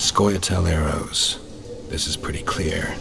Scoia'tael arrows. This is pretty clear.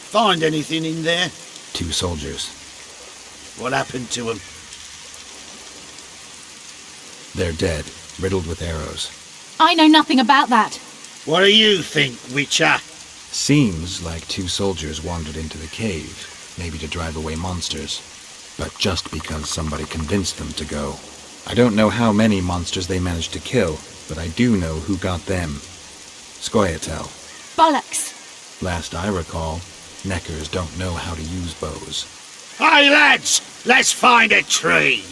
Find anything in there? 2 soldiers. What happened to them? They're dead, riddled with arrows. I know nothing about that. What do you think, Witcher? Seems like 2 soldiers wandered into the cave, maybe to drive away monsters. But just because somebody convinced them to go. I don't know how many monsters they managed to kill, but I do know who got them. Scoia'tael. Bollocks. Last I recall, Neckers don't know how to use bows. Hey lads, let's find a tree.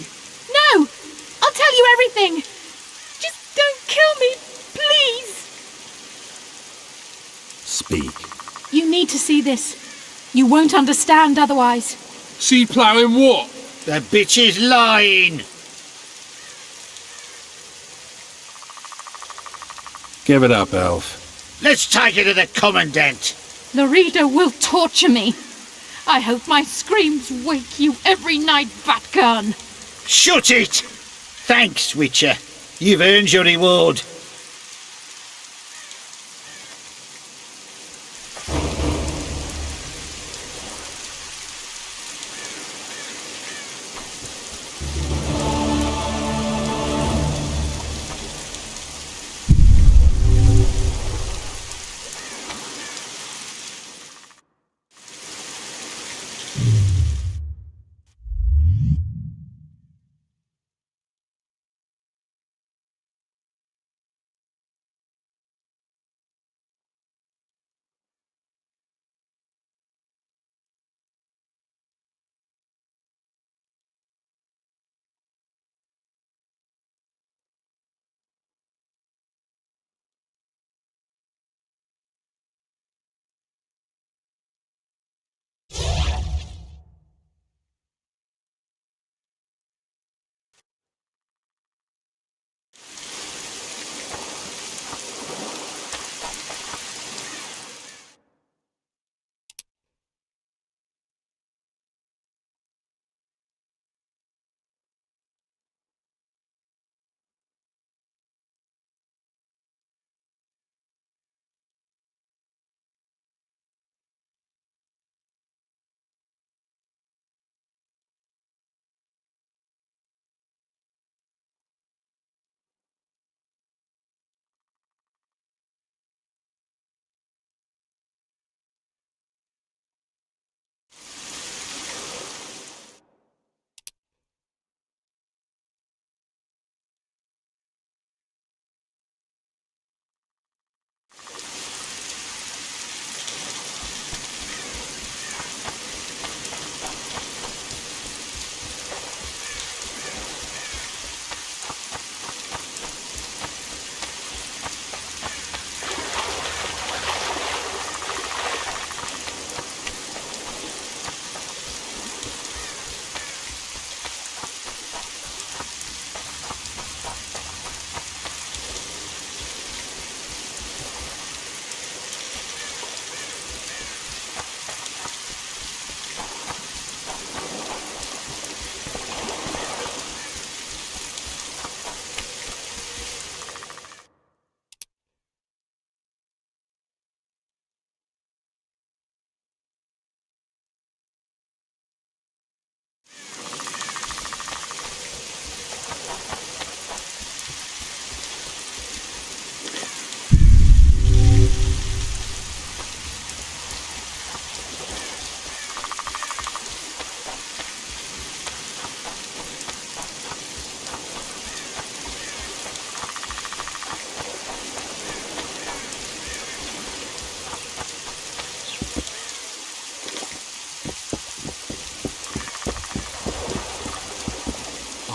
No! I'll tell you everything! Just don't kill me, please! Speak. You need to see this. You won't understand otherwise. See ploughing what? The bitch is lying. Give it up, Elf. Let's take her to the Commandant. Lorita will torture me. I hope my screams wake you every night, Vatgun. Shut it! Thanks, Witcher. You've earned your reward.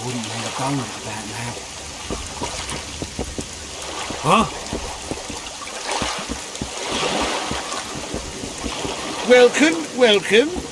I wouldn't mind a bone at that now. Huh? Welcome, welcome.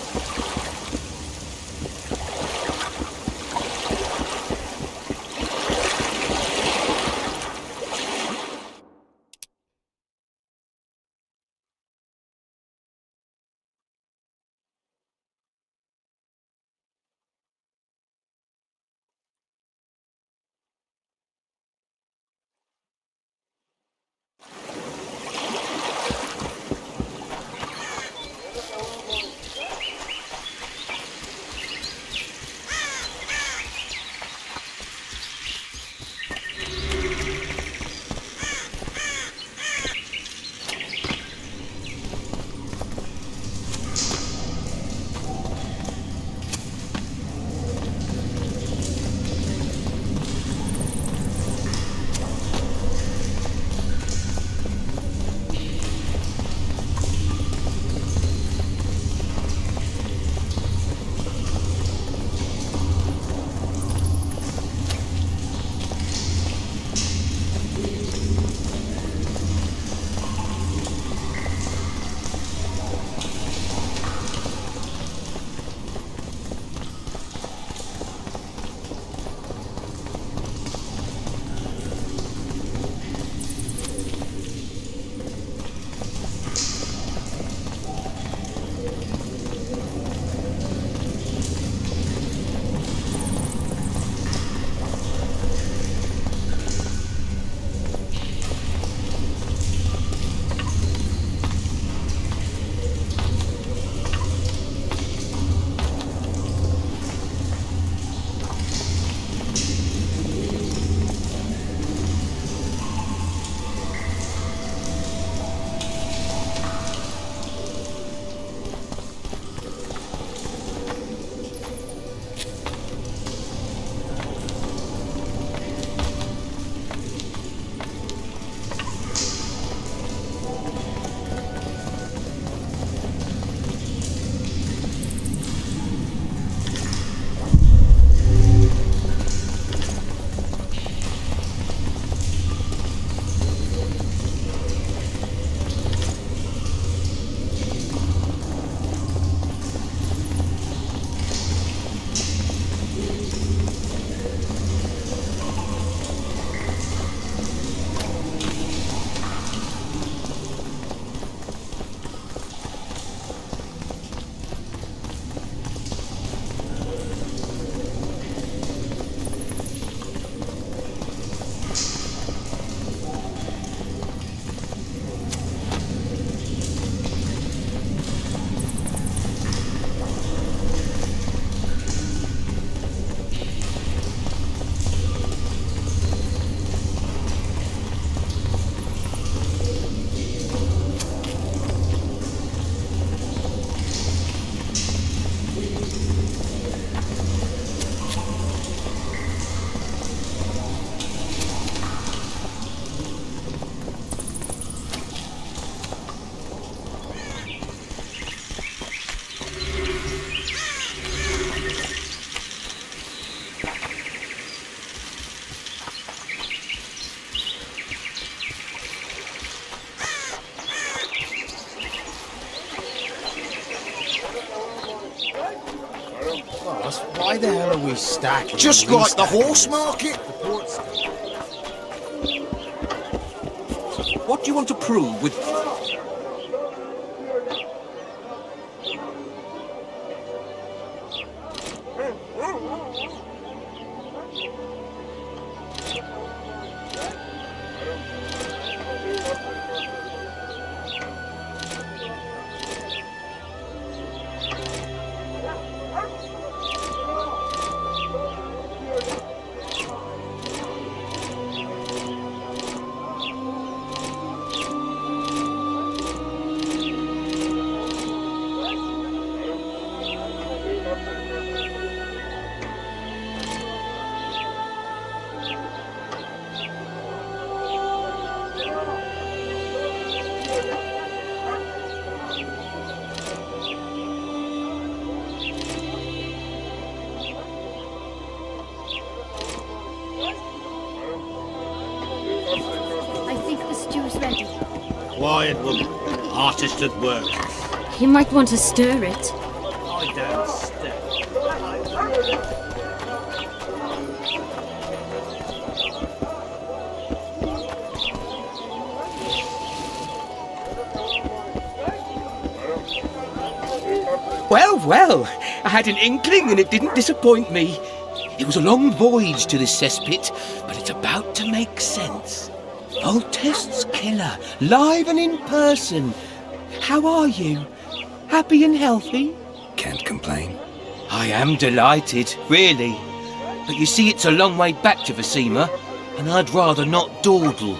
Why the hell are we stacking? Just like the horse market. What do you want to prove with... Quiet woman. Artist at work. You might want to stir it. I don't stay. Well, well, I had an inkling and it didn't disappoint me. It was a long voyage to this cesspit, but it's about to make sense. Voltest's killer, live and in person. How are you? Happy and healthy? Can't complain. I am delighted, really. But you see, it's a long way back to Vasima, and I'd rather not dawdle.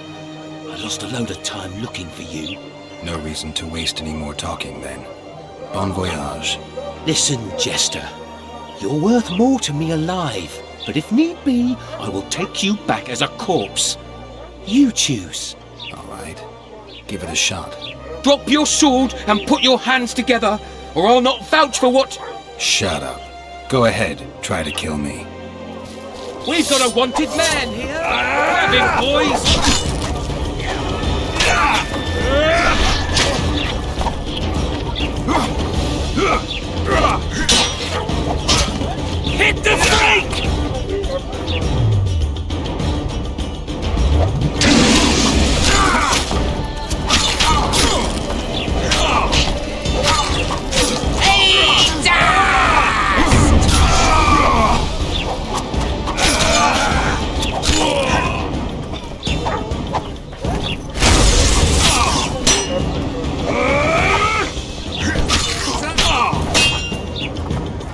I lost a load of time looking for you. No reason to waste any more talking then. Bon voyage. Listen, Jester. You're worth more to me alive, but if need be, I will take you back as a corpse. You choose. All right. Give it a shot. Drop your sword and put your hands together, or I'll not vouch for what... Shut up. Go ahead. Try to kill me. We've got a wanted man here. Grab him, boys. Hit the snake!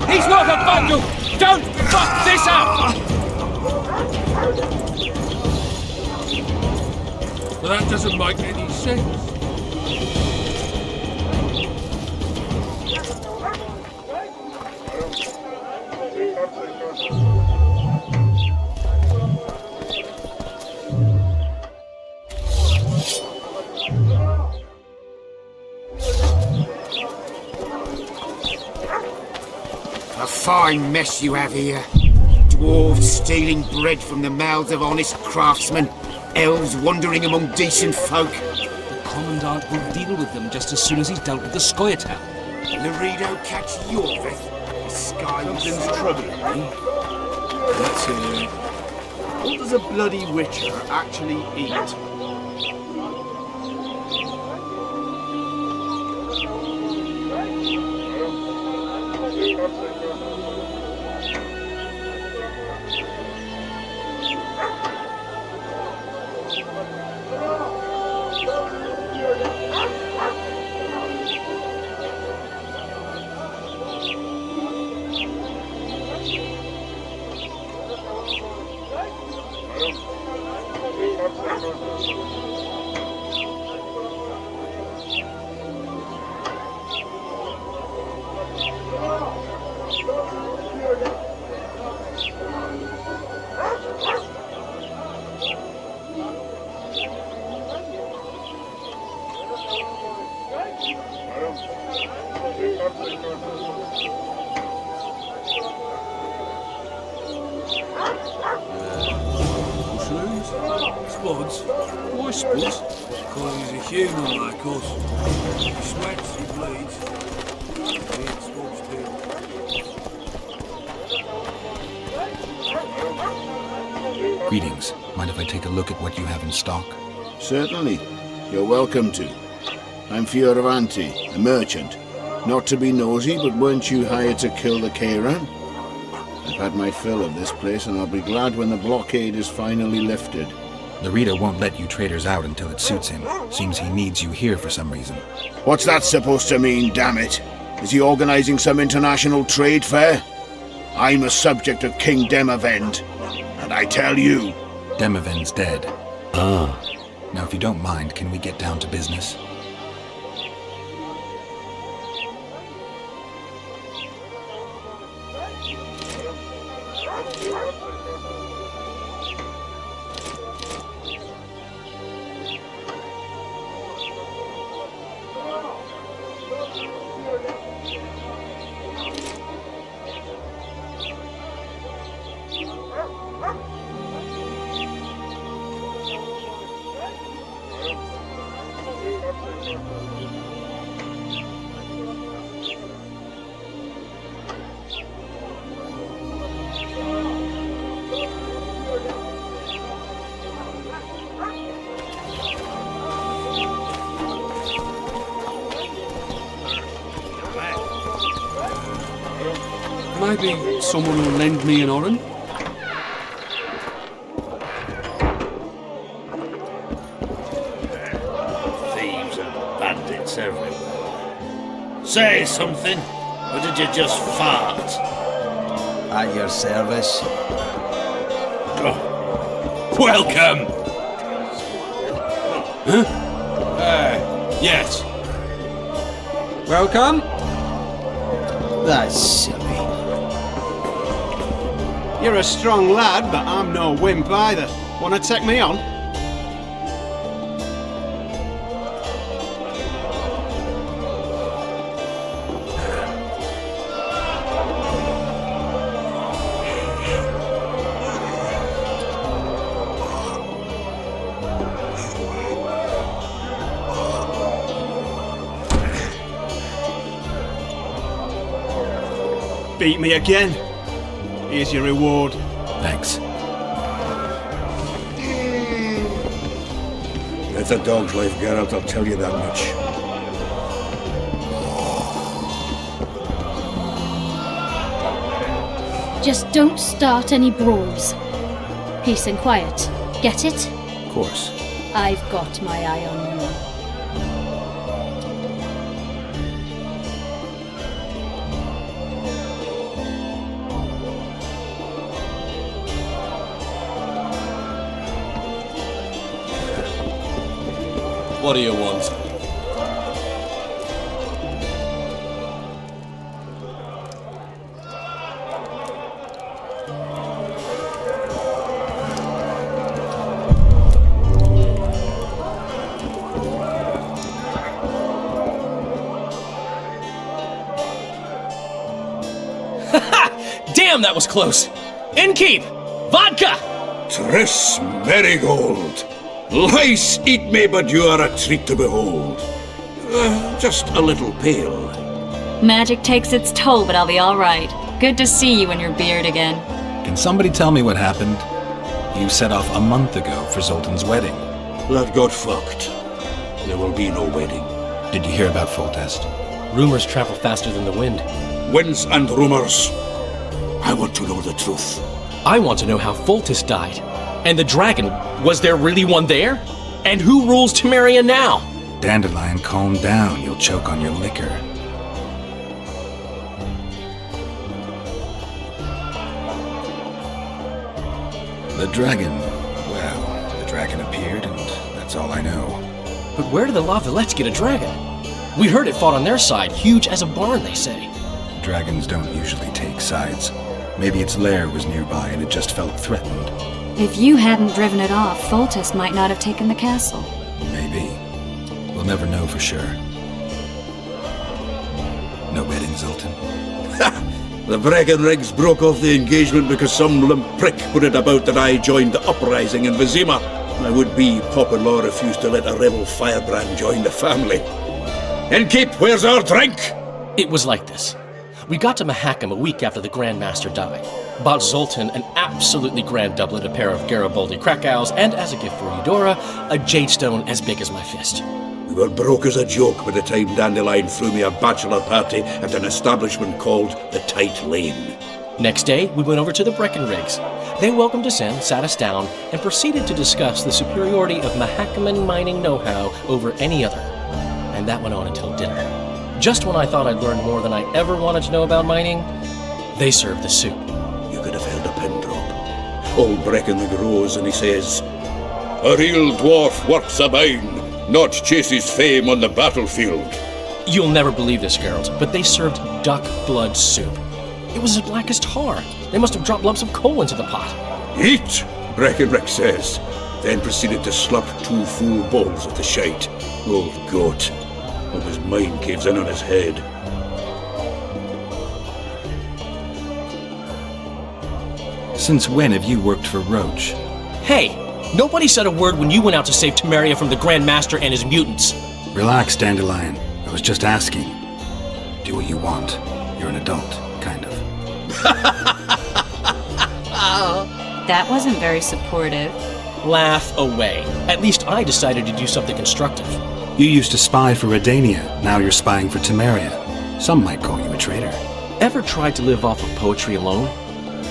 He's not a bundle! Don't fuck this up! But that doesn't make any sense. A fine mess you have here. Dwarves stealing bread from the mouths of honest craftsmen. Elves wandering among decent folk. The Commandant will deal with them just as soon as he's dealt with the Scoia'tael. Laredo catch your breath. The sky Something's troubling me. Let's hear. What does a bloody witcher actually eat? Mushrooms? Spuds? Why spuds? Because he's a human like us. He sweats, he bleeds. He eats spuds too. Greetings. Mind if I take a look at what you have in stock? Certainly. You're welcome to. I'm Fioravanti, a merchant. Not to be nosy, but weren't you hired to kill the Kairan? I've had my fill of this place, and I'll be glad when the blockade is finally lifted. Larita won't let you traders out until it suits him. Seems he needs you here for some reason. What's that supposed to mean, damn it? Is he organizing some international trade fair? I'm a subject of King Demavend, and I tell you... Demavend's dead. Ah. Now, if you don't mind, can we get down to business? Maybe someone will lend me an oren? Thieves and bandits everywhere. Say something, or did you just fart? At your service. Welcome! Yes. Welcome. That's silly. You're a strong lad, but I'm no wimp either. Wanna take me on? Beat me again. Here's your reward. Thanks. It's a dog's life, Geralt, I'll tell you that much. Just don't start any brawls. Peace and quiet. Get it? Of course. I've got my eye on you. What do you want? Damn, that was close! Innkeep! Vodka! Triss Marigold! Lice eat me, but you are a treat to behold. Just a little pale. Magic takes its toll, but I'll be all right. Good to see you in your beard again. Can somebody tell me what happened? You set off a month ago for Zoltan's wedding. That got fucked. There will be no wedding. Did you hear about Foltest? Rumors travel faster than the wind. Winds and rumors. I want to know the truth. I want to know how Foltest died. And the dragon, was there really one there? And who rules Temeria now? Dandelion, calm down. You'll choke on your liquor. The dragon. Well, the dragon appeared, and that's all I know. But where did the La Villettes get a dragon? We heard it fought on their side, huge as a barn, they say. Dragons don't usually take sides. Maybe its lair was nearby and it just felt threatened. If you hadn't driven it off, Foltest might not have taken the castle. Maybe. We'll never know for sure. No wedding, Zoltan. The Breckenrigs broke off the engagement because some limp prick put it about that I joined the uprising in Vizima. My would-be pop-in-law refused to let a rebel firebrand join the family. Innkeep, where's our drink? It was like this. We got to Mahakam a week after the Grand Master died. Bought Zoltan an absolutely grand doublet, a pair of Garibaldi Krakau's, and as a gift for Eudora, a jadestone as big as my fist. We were broke as a joke by the time Dandelion threw me a bachelor party at an establishment called the Tight Lane. Next day, we went over to the Breckenrigs. They welcomed us in, sat us down, and proceeded to discuss the superiority of Mahakaman mining know-how over any other. And that went on until dinner. Just when I thought I'd learned more than I ever wanted to know about mining, they served the soup. You could have held a pin drop. Old Brecken the grows and he says, "A real dwarf works a mine, not chases fame on the battlefield." You'll never believe this, girls, but they served duck blood soup. It was as black as tar. They must have dropped lumps of coal into the pot. "Eat," Breckenrick says, then proceeded to slurp 2 full bowls of the shite. Old goat. Hope his mind caves in on his head. Since when have you worked for Roach? Hey, nobody said a word when you went out to save Temeria from the Grand Master and his mutants. Relax, Dandelion. I was just asking. Do what you want. You're an adult, kind of. That wasn't very supportive. Laugh away. At least I decided to do something constructive. You used to spy for Redania. Now you're spying for Temeria. Some might call you a traitor. Ever tried to live off of poetry alone?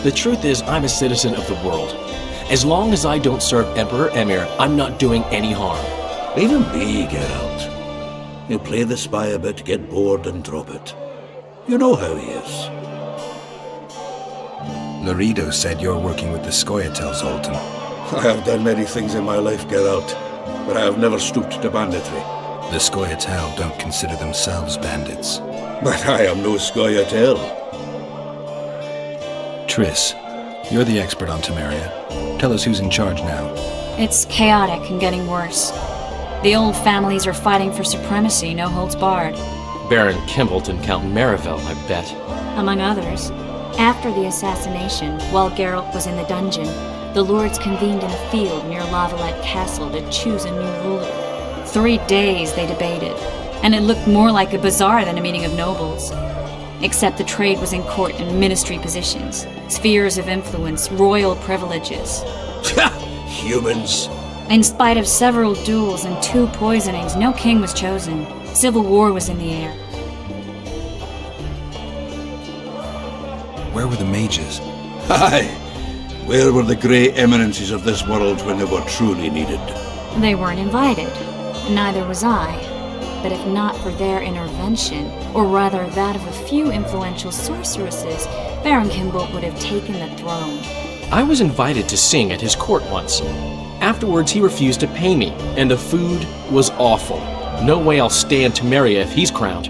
The truth is, I'm a citizen of the world. As long as I don't serve Emperor Emir, I'm not doing any harm. Leave him be, Geralt. He'll play the spy a bit, get bored, and drop it. You know how he is. Laredo said you're working with the Scoia'tael, Zoltan. I have done many things in my life, Geralt, but I have never stooped to banditry. The Scoia'tael don't consider themselves bandits. But I am no Scoia'tael. Triss, you're the expert on Temeria. Tell us who's in charge now. It's chaotic and getting worse. The old families are fighting for supremacy, no holds barred. Baron Kimbolt and Count Marivel, I bet. Among others. After the assassination, while Geralt was in the dungeon, the lords convened in a field near Lavalette Castle to choose a new ruler. 3 days they debated, and it looked more like a bazaar than a meeting of nobles. Except the trade was in court and ministry positions, spheres of influence, royal privileges. Humans. In spite of several duels and 2 poisonings, no king was chosen. Civil war was in the air. Where were the mages? Aye. Where were the grey eminences of this world when they were truly needed? They weren't invited. Neither was I. But if not for their intervention, or rather that of a few influential sorceresses, Baron Kimbolt would have taken the throne. I was invited to sing at his court once. Afterwards, he refused to pay me, and the food was awful. No way I'll stay in Temeria if he's crowned.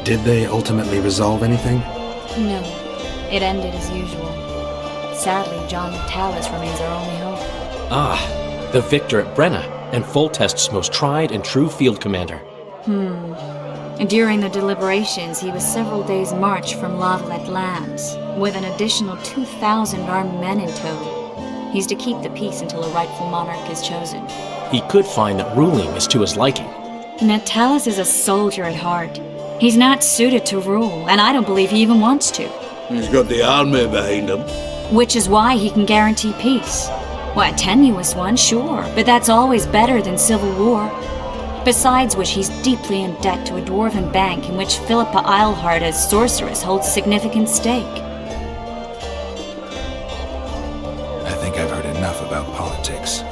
Did they ultimately resolve anything? No. It ended as usual. Sadly, John Tallis remains our only hope. Ah, the victor at Brenna, and Foltest's most tried and true field commander. During the deliberations, he was several days' march from Lavalette lands, with an additional 2,000 armed men in tow. He's to keep the peace until a rightful monarch is chosen. He could find that ruling is to his liking. Natalis is a soldier at heart. He's not suited to rule, and I don't believe he even wants to. He's got the army behind him. Which is why he can guarantee peace. Well, a tenuous one, sure, but that's always better than civil war. Besides which, he's deeply in debt to a dwarven bank in which Philippa Eilhart, as sorceress, holds significant stake. I think I've heard enough about politics.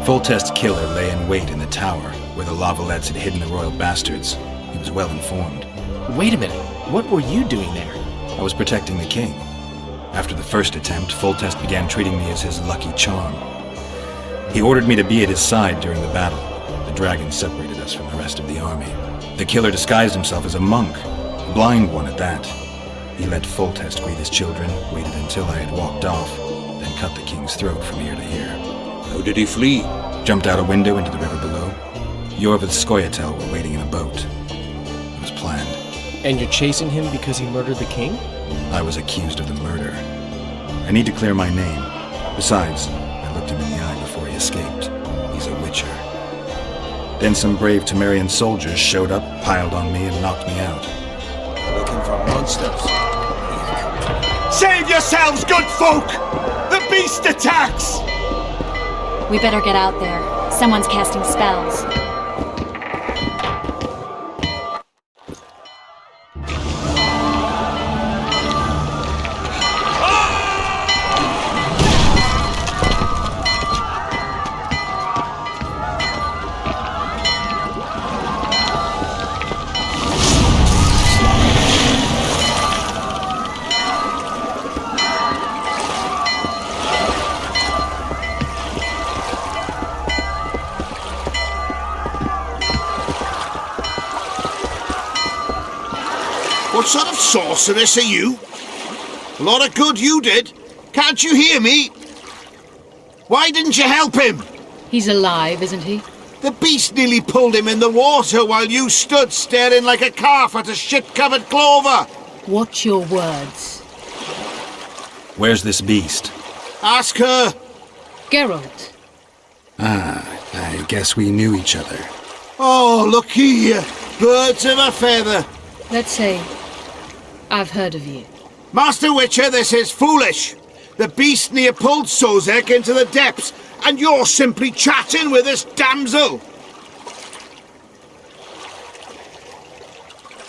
Foltest's killer lay in wait in the tower, where the Lavalettes had hidden the royal bastards. He was well informed. Wait a minute, what were you doing there? I was protecting the king. After the first attempt, Foltest began treating me as his lucky charm. He ordered me to be at his side during the battle. The dragon separated us from the rest of the army. The killer disguised himself as a monk, a blind one at that. He let Foltest greet his children, waited until I had walked off, then cut the king's throat from ear to ear. How did he flee? Jumped out a window into the river below. Yorvith's Scoia'tael were waiting in a boat. It was planned. And you're chasing him because he murdered the king? I was accused of the murder. I need to clear my name. Besides, I looked him in the eye before he escaped. He's a witcher. Then some brave Temerian soldiers showed up, piled on me, and knocked me out. Looking for monsters. Save yourselves, good folk! The beast attacks! We better get out there. Someone's casting spells. What sort of sorceress are you? A lot of good you did. Can't you hear me? Why didn't you help him? He's alive, isn't he? The beast nearly pulled him in the water while you stood staring like a calf at a shit-covered clover. Watch your words. Where's this beast? Ask her. Geralt, I guess we knew each other. Oh, look here! Birds of a feather! Let's say I've heard of you. Master Witcher, this is foolish! The beast near pulled Sozek into the depths, and you're simply chatting with this damsel!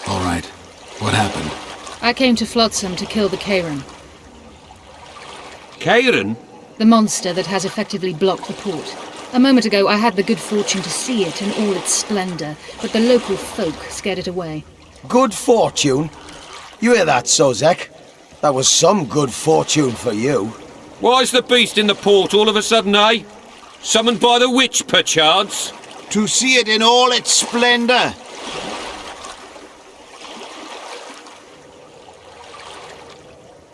All right. What happened? I came to Flotsam to kill the Karen, Karen? the monster that has effectively blocked the port. A moment ago, I had the good fortune to see it in all its splendor, but the local folk scared it away. Good fortune? You hear that, Sozek? That was some good fortune for you. Why's the beast in the port all of a sudden, eh? Summoned by the witch, perchance? To see it in all its splendor!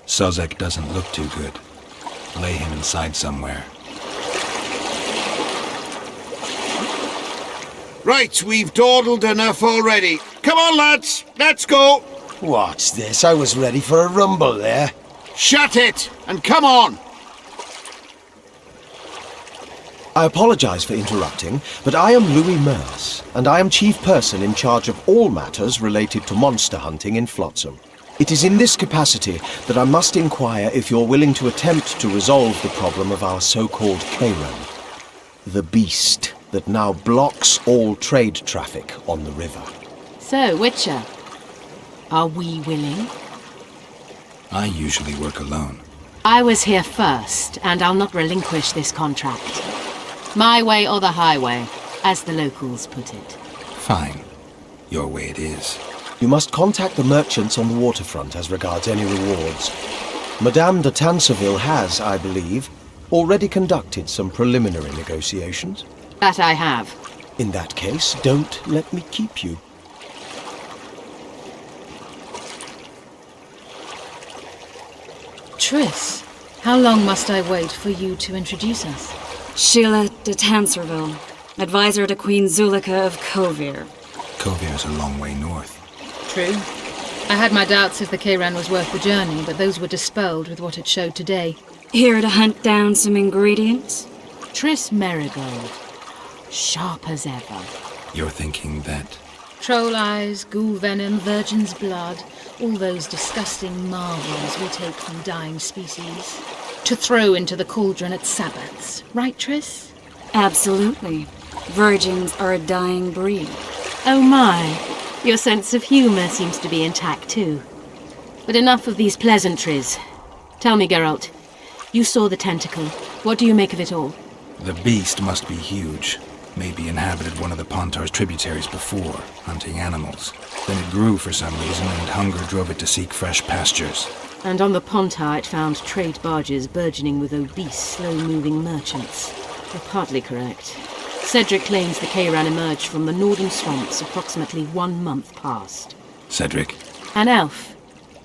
Sozek doesn't look too good. Lay him inside somewhere. Right, we've dawdled enough already. Come on, lads, let's go! What's this? I was ready for a rumble there. Shut it, and come on! I apologize for interrupting, but I am Louis Merce, and I am chief person in charge of all matters related to monster hunting in Flotsam. It is in this capacity that I must inquire if you're willing to attempt to resolve the problem of our so-called Karen, the beast that now blocks all trade traffic on the river. So, Witcher, are we willing? I usually work alone. I was here first, and I'll not relinquish this contract. My way or the highway, as the locals put it. Fine. Your way it is. You must contact the merchants on the waterfront as regards any rewards. Madame de Tanseville has, I believe, already conducted some preliminary negotiations. That I have. In that case, don't let me keep you. Triss, how long must I wait for you to introduce us? Sheila de Tanserville, advisor to Queen Zulika of Kovir. Kovir's a long way north. True. I had my doubts if the Kayran was worth the journey, but those were dispelled with what it showed today. Here to hunt down some ingredients? Triss Merigold. Sharp as ever. You're thinking that... Troll eyes, ghoul venom, virgin's blood, all those disgusting marvels we take from dying species. To throw into the cauldron at Sabbaths. Right, Triss? Absolutely. Virgins are a dying breed. Oh my. Your sense of humour seems to be intact too. But enough of these pleasantries. Tell me, Geralt. You saw the tentacle. What do you make of it all? The beast must be huge. Maybe inhabited one of the Pontar's tributaries before, hunting animals. Then it grew for some reason, and hunger drove it to seek fresh pastures. And on the Pontar it found trade barges burgeoning with obese, slow-moving merchants. You're partly correct. Cedric claims the Kayran emerged from the northern swamps approximately 1 month past. Cedric? An elf.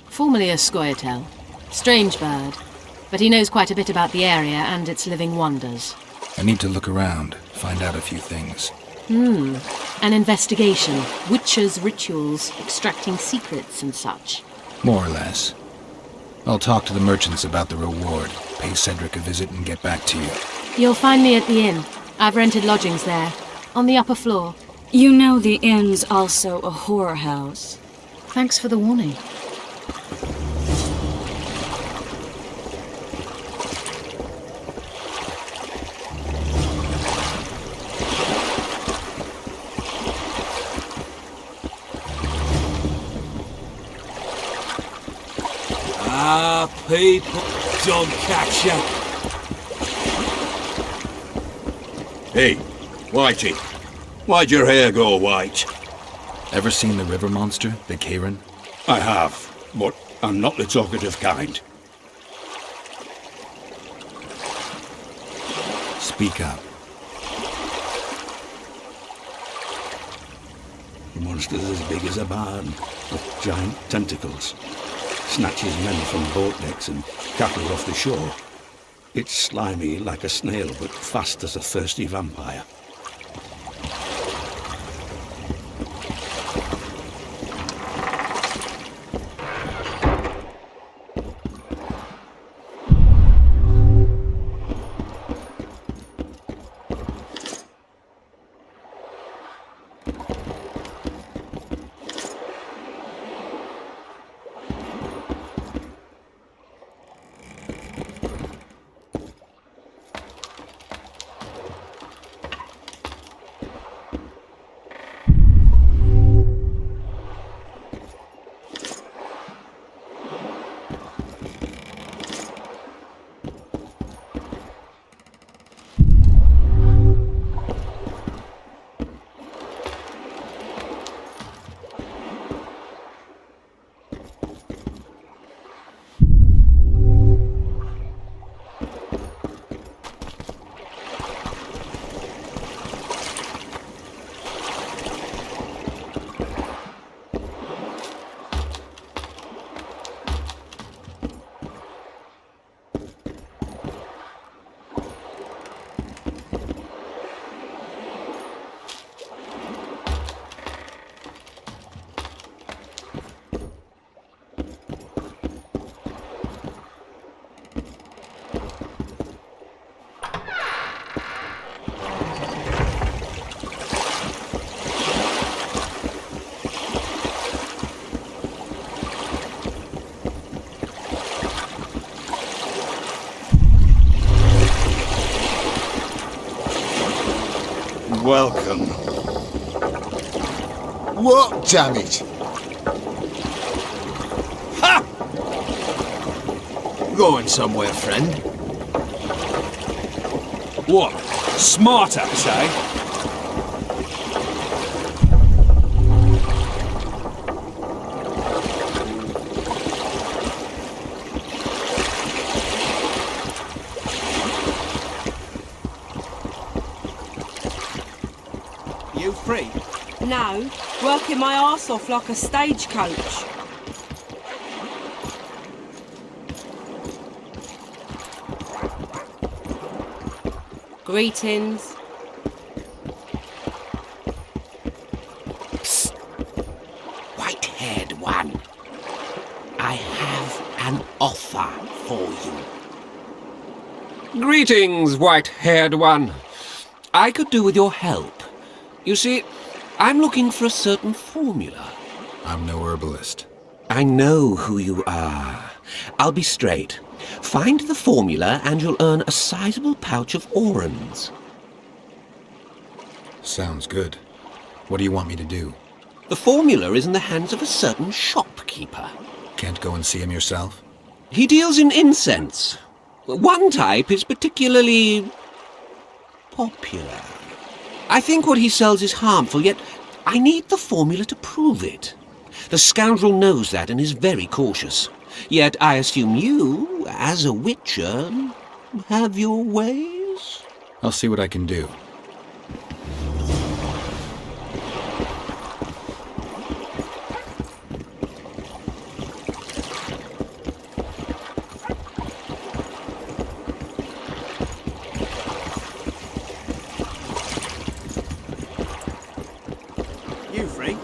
Formerly a Scoia'tael. Strange bird. But he knows quite a bit about the area and its living wonders. I need to look around, find out a few things. An investigation. Witches' rituals, extracting secrets and such. More or less. I'll talk to the merchants about the reward, pay Cedric a visit and get back to you. You'll find me at the inn. I've rented lodgings there, on the upper floor. You know the inn's also a whorehouse. Thanks for the warning. Ah, people, dog catcher. Hey, Whitey, why'd your hair go white? Ever seen the river monster, the Kayran? I have, but I'm not the talkative kind. Speak up. The monster's as big as a barn, with giant tentacles. Snatches men from boat decks and cattle off the shore. It's slimy like a snail, but fast as a thirsty vampire. Welcome. What, damn it? Ha! Going somewhere, friend? What? Smart ass, eh? You free? No, working my arse off like a stagecoach. Greetings. Psst. White-haired one. I have an offer for you. Greetings, white-haired one. I could do with your help. You see, I'm looking for a certain formula. I'm no herbalist. I know who you are. I'll be straight. Find the formula and you'll earn a sizable pouch of orans. Sounds good. What do you want me to do? The formula is in the hands of a certain shopkeeper. Can't go and see him yourself? He deals in incense. One type is particularly popular. I think what he sells is harmful, yet I need the formula to prove it. The scoundrel knows that and is very cautious. Yet I assume you, as a witcher, have your ways? I'll see what I can do. You free?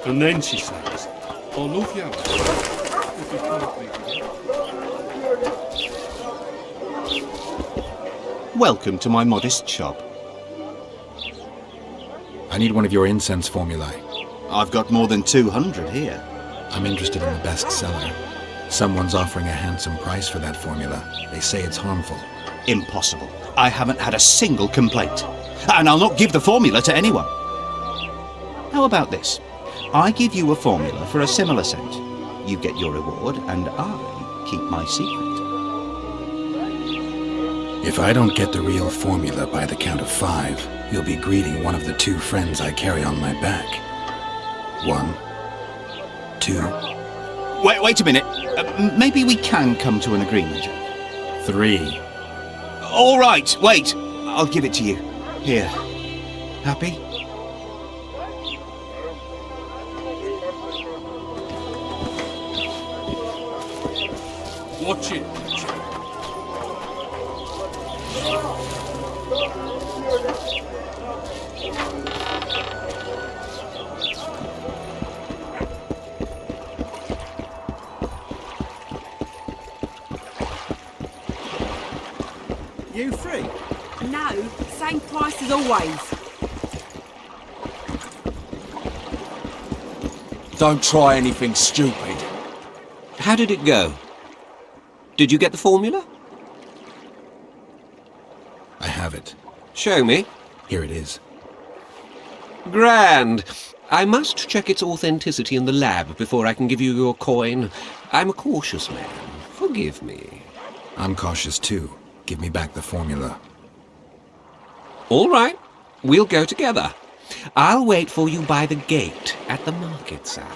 And then she says, I love you. If you can't think of it. Welcome to my modest shop. I need one of your incense formulae. I've got more than 200 here. I'm interested in the best seller. Someone's offering a handsome price for that formula. They say it's harmful. Impossible. I haven't had a single complaint. And I'll not give the formula to anyone. How about this? I give you a formula for a similar scent. You get your reward, and I keep my secret. If I don't get the real formula by the count of 5, you'll be greeting one of the 2 friends I carry on my back. 1, 2... Wait a minute. Maybe we can come to an agreement. 3. All right, wait. I'll give it to you. Here. Happy? Watch it. You free? No, same price as always. Don't try anything stupid. How did it go? Did you get the formula? I have it. Show me. Here it is. Grand. I must check its authenticity in the lab before I can give you your coin. I'm a cautious man. Forgive me. I'm cautious too. Give me back the formula. All right, we'll go together. I'll wait for you by the gate at the market side.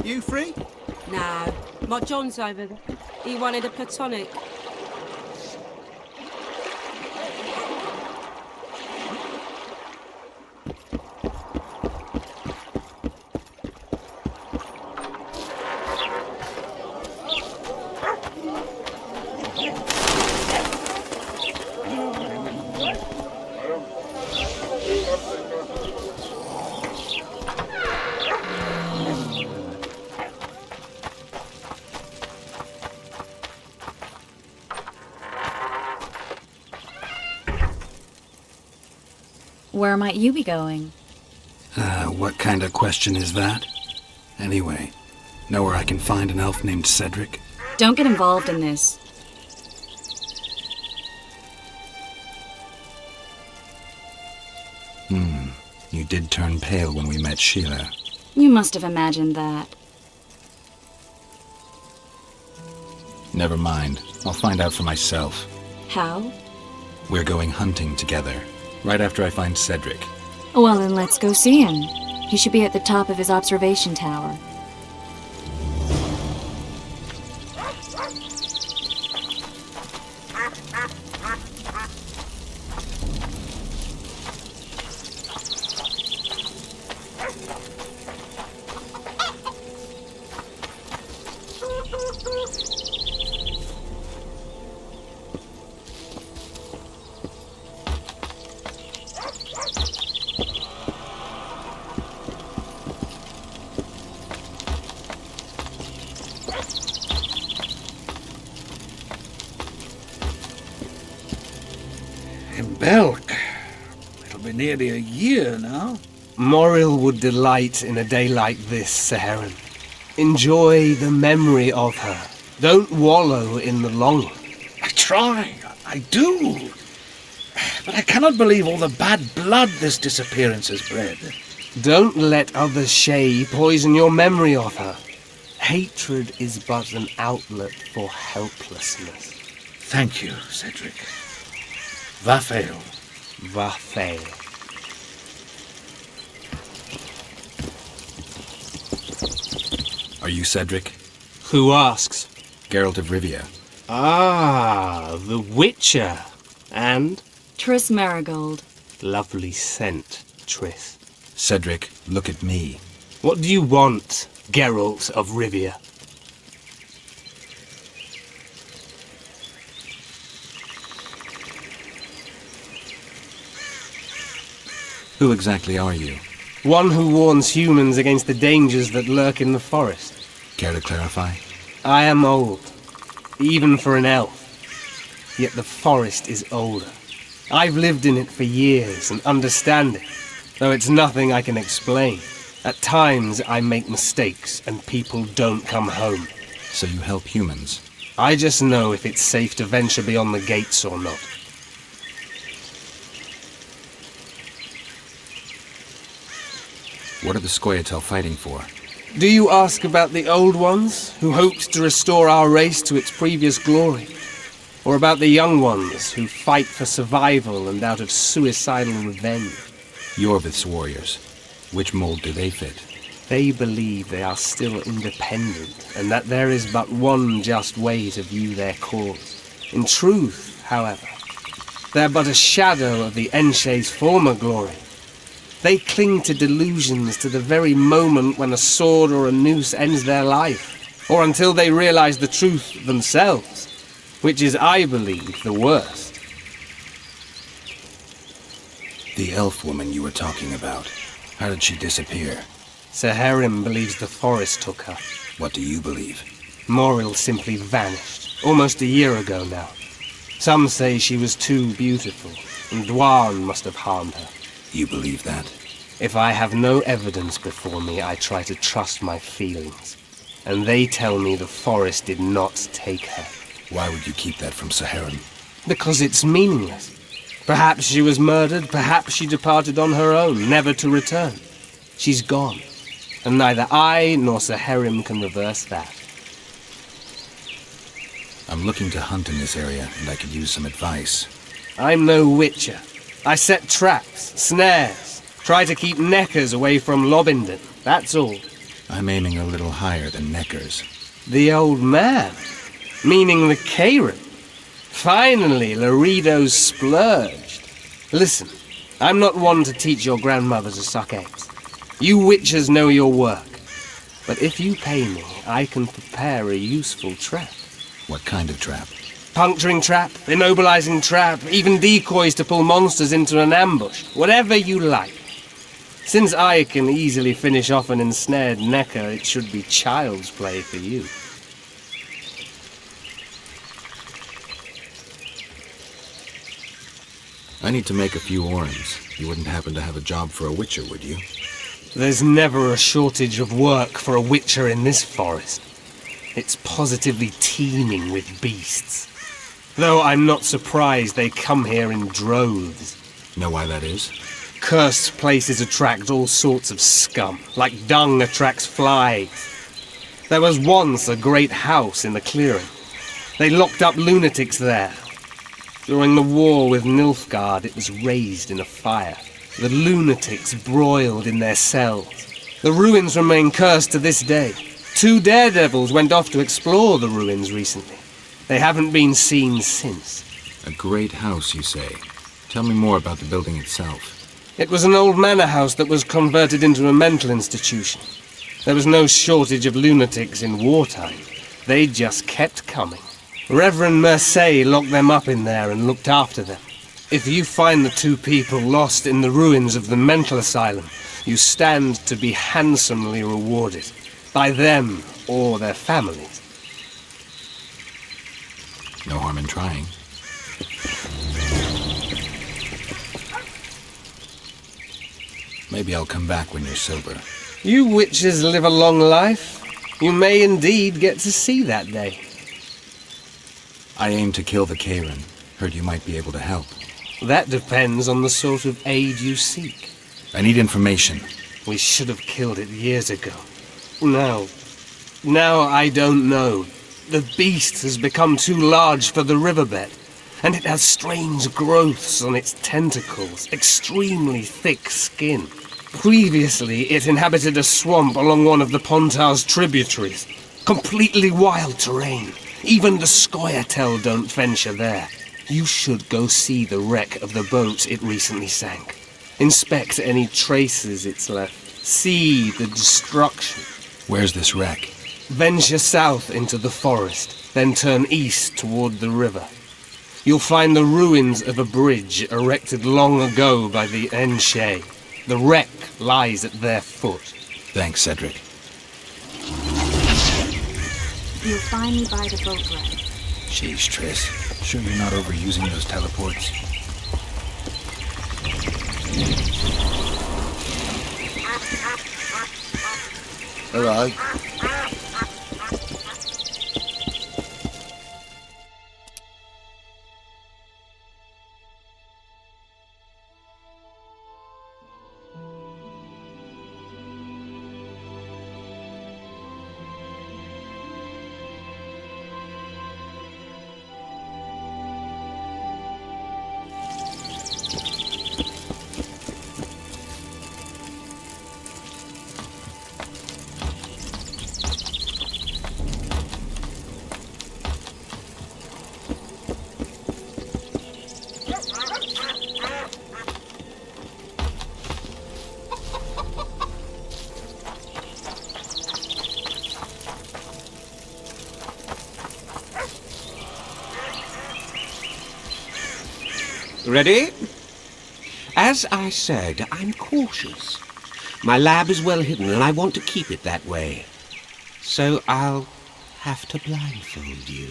You free? No, my John's over there. He wanted a platonic. Where might you be going? What kind of question is that? Anyway, know where I can find an elf named Cedric? Don't get involved in this. You did turn pale when we met Sheila. You must have imagined that. Never mind. I'll find out for myself. How? We're going hunting together, right after I find Cedric. Well, then let's go see him. He should be at the top of his observation tower. In Belk. It'll be nearly a year now. Moril would delight in a day like this, Sir Heron. Enjoy the memory of her. Don't wallow in the longing. I try. I do. But I cannot believe all the bad blood this disappearance has bred. Don't let other Shay poison your memory of her. Hatred is but an outlet for helplessness. Thank you, Cedric. Vafail. Vafail. Are you Cedric? Who asks? Geralt of Rivia. Ah, the Witcher. And? Triss Marigold. Lovely scent, Triss. Cedric, look at me. What do you want, Geralt of Rivia? Who exactly are you? One who warns humans against the dangers that lurk in the forest. Care to clarify? I am old, even for an elf. Yet the forest is older. I've lived in it for years and understand it, though it's nothing I can explain. At times I make mistakes and people don't come home. So you help humans? I just know if it's safe to venture beyond the gates or not. What are the Scoia'tael fighting for? Do you ask about the old ones, who hoped to restore our race to its previous glory? Or about the young ones, who fight for survival and out of suicidal revenge? Yorvith's warriors. Which mold do they fit? They believe they are still independent, and that there is but one just way to view their cause. In truth, however, they're but a shadow of the Enshay's former glory. They cling to delusions to the very moment when a sword or a noose ends their life, or until they realize the truth themselves, which is, I believe, the worst. The elf woman you were talking about. How did she disappear? Sir Heron believes the forest took her. What do you believe? Moril simply vanished, almost a year ago now. Some say she was too beautiful, and Dwan must have harmed her. You believe that? If I have no evidence before me, I try to trust my feelings. And they tell me the forest did not take her. Why would you keep that from Sir Heron? Because it's meaningless. Perhaps she was murdered, perhaps she departed on her own, never to return. She's gone, and neither I nor Sir Herim can reverse that. I'm looking to hunt in this area, and I could use some advice. I'm no witcher. I set traps, snares, try to keep neckers away from Lobinden, that's all. I'm aiming a little higher than neckers. The old man? Meaning the Karen? Finally, Laredo's splurged. Listen, I'm not one to teach your grandmother to suck eggs. You witchers know your work. But if you pay me, I can prepare a useful trap. What kind of trap? Puncturing trap, immobilizing trap, even decoys to pull monsters into an ambush. Whatever you like. Since I can easily finish off an ensnared necker, it should be child's play for you. I need to make a few orens. You wouldn't happen to have a job for a witcher, would you? There's never a shortage of work for a witcher in this forest. It's positively teeming with beasts. Though I'm not surprised they come here in droves. Know why that is? Cursed places attract all sorts of scum, like dung attracts flies. There was once a great house in the clearing. They locked up lunatics there. During the war with Nilfgaard, it was raised in a fire. The lunatics broiled in their cells. The ruins remain cursed to this day. 2 daredevils went off to explore the ruins recently. They haven't been seen since. A great house, you say? Tell me more about the building itself. It was an old manor house that was converted into a mental institution. There was no shortage of lunatics in wartime. They just kept coming. Reverend Mercey locked them up in there and looked after them. If you find the 2 people lost in the ruins of the mental asylum, you stand to be handsomely rewarded. By them or their families. No harm in trying. Maybe I'll come back when you're sober. You witches live a long life. You may indeed get to see that day. I aim to kill the Karen. Heard you might be able to help. That depends on the sort of aid you seek. I need information. We should have killed it years ago. Now I don't know. The beast has become too large for the riverbed, and it has strange growths on its tentacles, extremely thick skin. Previously, it inhabited a swamp along one of the Pontar's tributaries. Completely wild terrain. Even the Scoia'tael don't venture there. You should go see the wreck of the boat it recently sank. Inspect any traces it's left. See the destruction. Where's this wreck? Venture south into the forest, then turn east toward the river. You'll find the ruins of a bridge erected long ago by the Enshe. The wreck lies at their foot. Thanks, Cedric. You'll find me by the boat wreck. Jeez, Triss. Sure you're not overusing those teleports? Hello. Ready? As I said, I'm cautious. My lab is well hidden, and I want to keep it that way. So I'll have to blindfold you.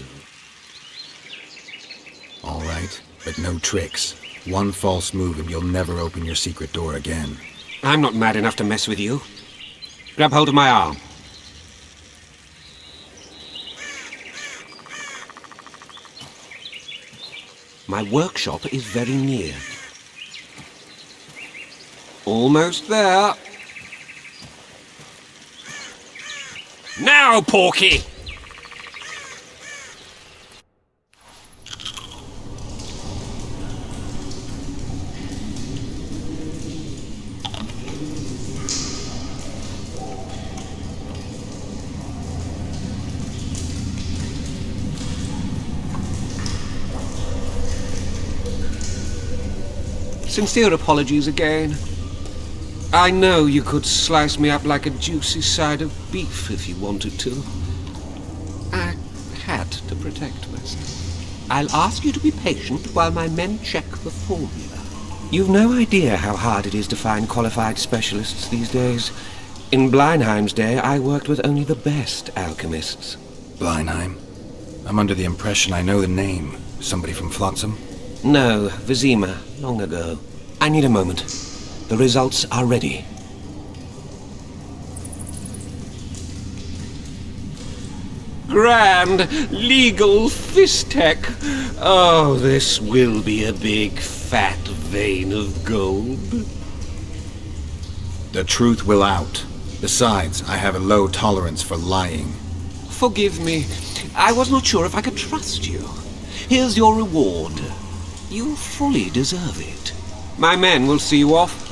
All right, but no tricks. One false move and you'll never open your secret door again. I'm not mad enough to mess with you. Grab hold of my arm. My workshop is very near. Almost there. Now, Porky! Sincere apologies again. I know you could slice me up like a juicy side of beef if you wanted to. I had to protect myself. I'll ask you to be patient while my men check the formula. You've no idea how hard it is to find qualified specialists these days. In Bleinheim's day, I worked with only the best alchemists. Bleinheim? I'm under the impression I know the name. Somebody from Flotsam? No, Vizima, long ago. I need a moment. The results are ready. Grand legal fistek. Oh, this will be a big fat vein of gold. The truth will out. Besides, I have a low tolerance for lying. Forgive me. I was not sure if I could trust you. Here's your reward. You fully deserve it. My men will see you off.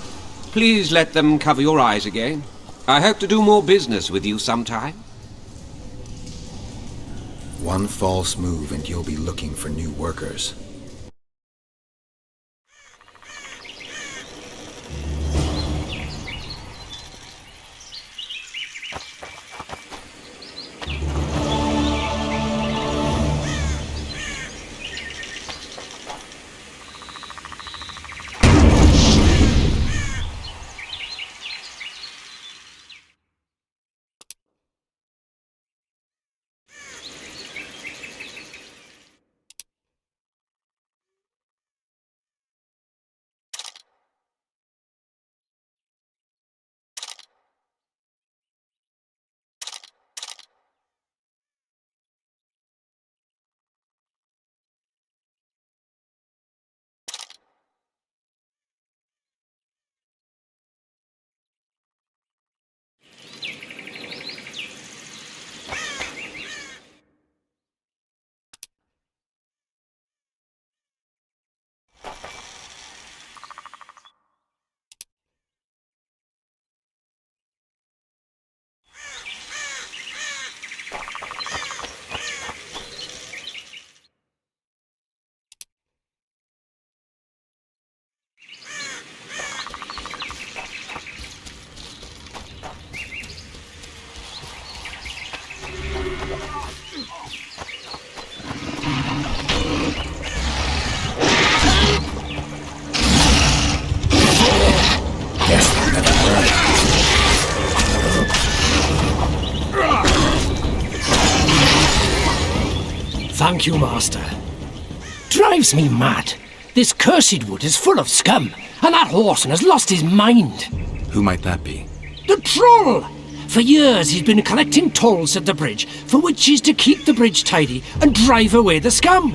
Please let them cover your eyes again. I hope to do more business with you sometime. One false move and you'll be looking for new workers. Thank you, Master. Drives me mad. This cursed wood is full of scum, and that horseman has lost his mind. Who might that be? The troll! For years he's been collecting tolls at the bridge, for which is to keep the bridge tidy and drive away the scum.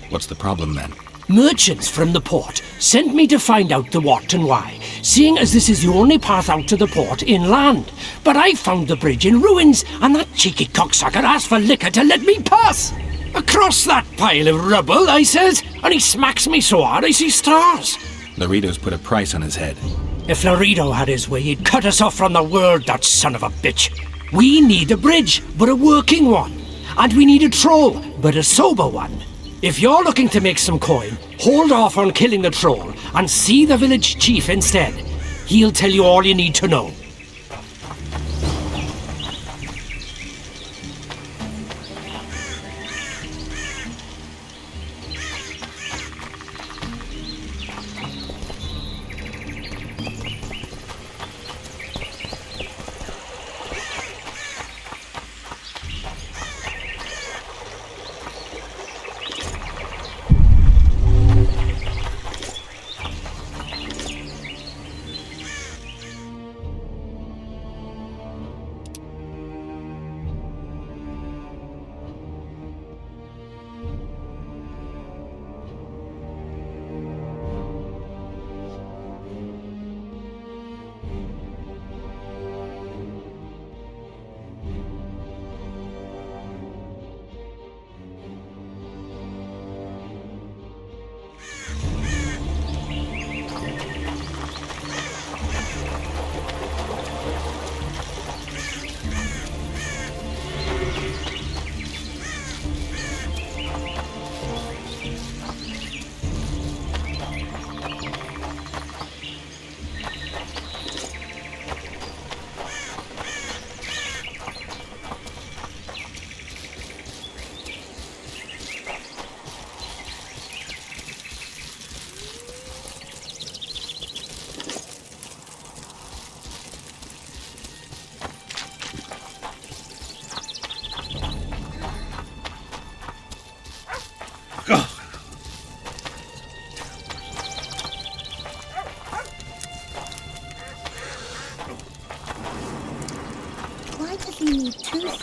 What's the problem then? Merchants from the port sent me to find out the what and why, seeing as this is the only path out to the port inland. But I found the bridge in ruins, and that cheeky cocksucker asked for liquor to let me pass. Across that pile of rubble, I says, and he smacks me so hard I see stars. Laredo's put a price on his head. If Laredo had his way, he'd cut us off from the world, that son of a bitch. We need a bridge, but a working one. And we need a troll, but a sober one. If you're looking to make some coin, hold off on killing the troll and see the village chief instead. He'll tell you all you need to know.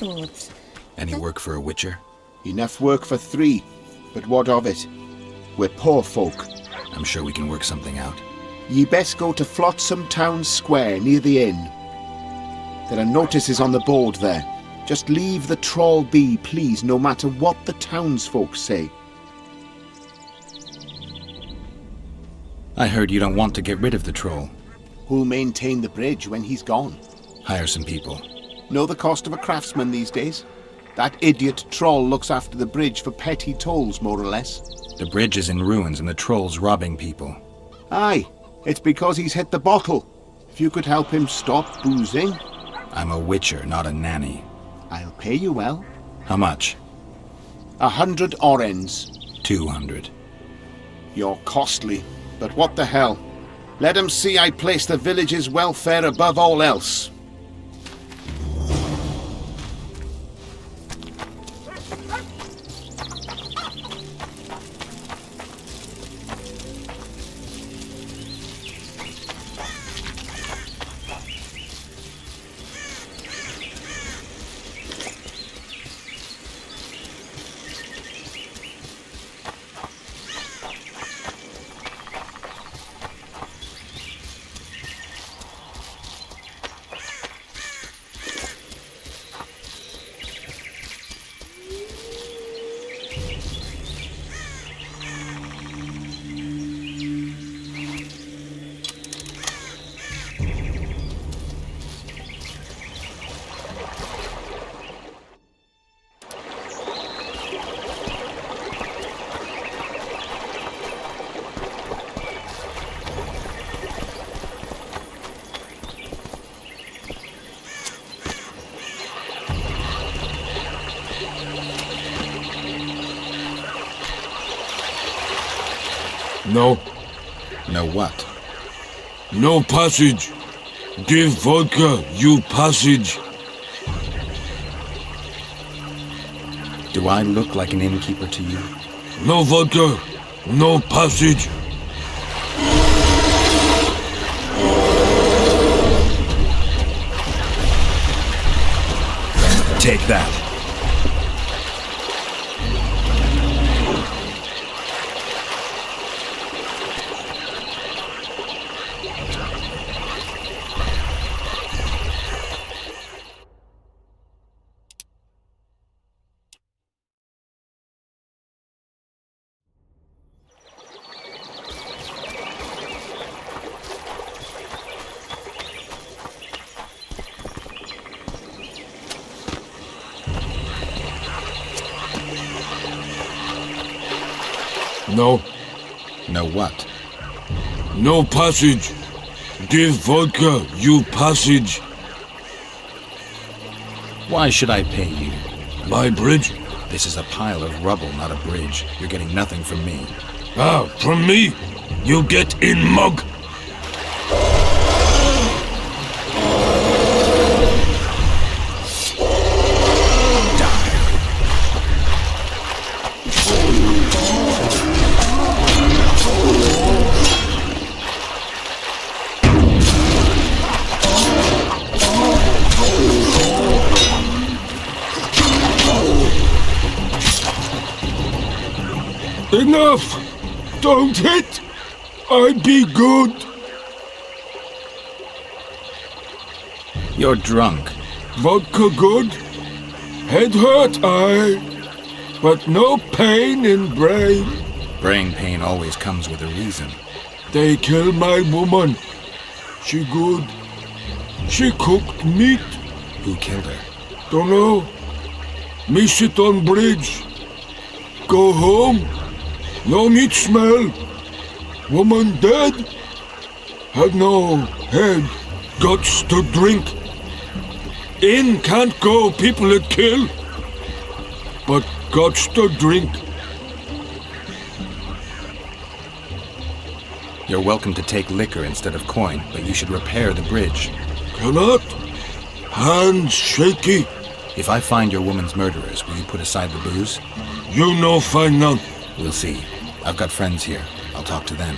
clothes. Any work for a witcher? Enough work for 3, but what of it? We're poor folk. I'm sure we can work something out. Ye best go to Flotsam Town Square near the inn. There are notices on the board there. Just leave the trawl be, please, no matter what the townsfolk say. I heard you don't want to get rid of the troll. Who'll maintain the bridge when he's gone? Hire some people. Know the cost of a craftsman these days? That idiot troll looks after the bridge for petty tolls, more or less. The bridge is in ruins and the troll's robbing people. Aye, it's because he's hit the bottle. If you could help him stop boozing... I'm a witcher, not a nanny. I'll pay you well. How much? 100 orens. 200. You're costly, but what the hell? Let 'em see I place the village's welfare above all else. No. No what? No passage. Give vodka, you passage. Do I look like an innkeeper to you? No vodka, no passage. Take that. No. No what? No passage. Give vodka, you passage. Why should I pay you? My bridge? This is a pile of rubble, not a bridge. You're getting nothing from me. Ah, from me? You get in mug. Enough! Don't hit! I be good! You're drunk. Vodka good? Head hurt, aye. But no pain in brain. Brain pain always comes with a reason. They kill my woman. She good. She cooked meat. Who killed her? Dunno. Me sit on bridge. Go home. No meat smell. Woman dead. Had no head. Guts to drink. In can't go people it kill. But guts to drink. You're welcome to take liquor instead of coin, but you should repair the bridge. Cannot. Hands shaky. If I find your woman's murderers, will you put aside the booze? You no find none. We'll see. I've got friends here. I'll talk to them.